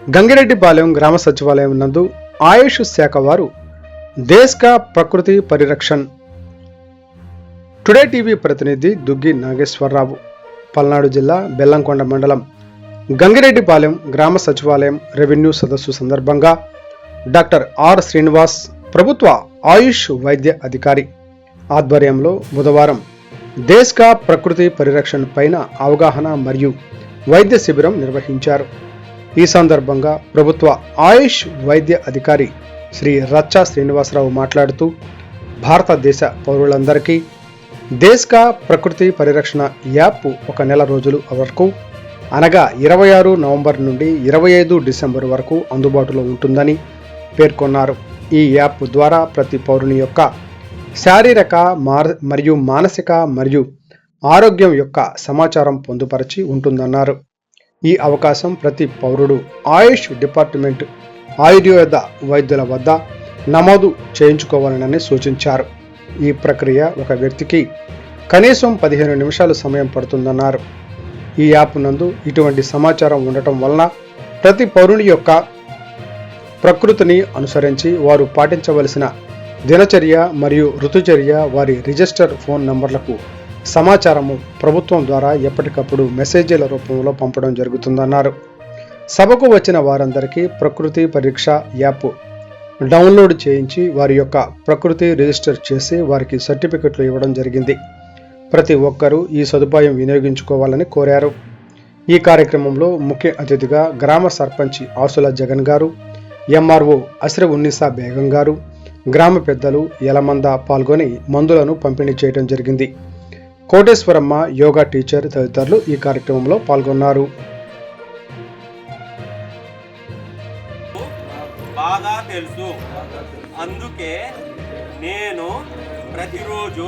గంగిరెడ్డిపాలెం గ్రామ సచివాలయం నందు ఆయుష్ శాఖ వారు దేశ్ కా ప్రకృతి పరిరక్షణ్ టుడే టీవీ ప్రతినిధి దుగ్గి నాగేశ్వరరావు, పల్నాడు జిల్లా బెల్లంకొండ మండలం గంగిరెడ్డిపాలెం గ్రామ సచివాలయం రెవెన్యూ సదస్సు సందర్భంగా డాక్టర్ ఆర్ శ్రీనివాస్ ప్రభుత్వ ఆయుష్ వైద్య అధికారి ఆధ్వర్యంలో బుధవారం దేశ్ కా ప్రకృతి పరిరక్షణ్ పైన అవగాహన మరియు వైద్య శిబిరం నిర్వహించారు. ఈ సందర్భంగా ప్రభుత్వ ఆయుష్ వైద్య అధికారి శ్రీ రచ్చా శ్రీనివాసరావు మాట్లాడుతూ, భారతదేశ పౌరులందరికీ దేశ్ కా ప్రకృతి పరిరక్షణ యాప్ ఒక నెల రోజుల వరకు అనగా 26 నవంబర్ నుండి 25 డిసెంబర్ వరకు అందుబాటులో ఉంటుందని పేర్కొన్నారు. ఈ యాప్ ద్వారా ప్రతి పౌరుని యొక్క శారీరక మరియు మానసిక మరియు ఆరోగ్యం యొక్క సమాచారం పొందుపరిచి ఉంటుందన్నారు. ఈ అవకాశం ప్రతి పౌరుడు ఆయుష్ డిపార్ట్మెంట్ ఆయుర్వేద వైద్యుల వద్ద నమోదు చేయించుకోవాలని సూచించారు. ఈ ప్రక్రియ ఒక వ్యక్తికి కనీసం 15 నిమిషాలు సమయం పడుతుందన్నారు. ఈ యాప్ నందు ఇటువంటి సమాచారం ఉండటం వలన ప్రతి పౌరుని యొక్క ప్రకృతిని అనుసరించి వారు పాటించవలసిన దినచర్య మరియు ఋతుచర్య వారి రిజిస్టర్ ఫోన్ నంబర్లకు సమాచారము ప్రభుత్వం ద్వారా ఎప్పటికప్పుడు మెసేజీల రూపంలో పంపడం జరుగుతుందన్నారు. సభకు వచ్చిన వారందరికీ ప్రకృతి పరీక్ష యాప్ డౌన్లోడ్ చేయించి వారి యొక్క ప్రకృతి రిజిస్టర్ చేసి వారికి సర్టిఫికెట్లు ఇవ్వడం జరిగింది. ప్రతి ఒక్కరూ ఈ సదుపాయం వినియోగించుకోవాలని కోరారు. ఈ కార్యక్రమంలో ముఖ్య అతిథిగా గ్రామ సర్పంచ్ ఆసుల జగన్ గారు, ఎంఆర్ఓ అస్రఫ్ ఉన్నీసా బేగం గారు, గ్రామ పెద్దలు యలమంద పాల్గొని మందులను పంపిణీ చేయడం జరిగింది. కోటేశ్వరమ్మ యోగా టీచర్ తదితరులు ఈ కార్యక్రమంలో పాల్గొన్నారు. బాగా తెలుసు, అందుకే నేను ప్రతిరోజు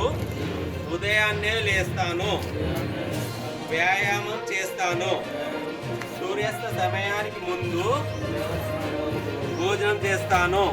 ఉదయాన్నే లేస్తాను, వ్యాయామం చేస్తాను, సూర్యాస్త సమయానికి ముందు భోజనం చేస్తాను.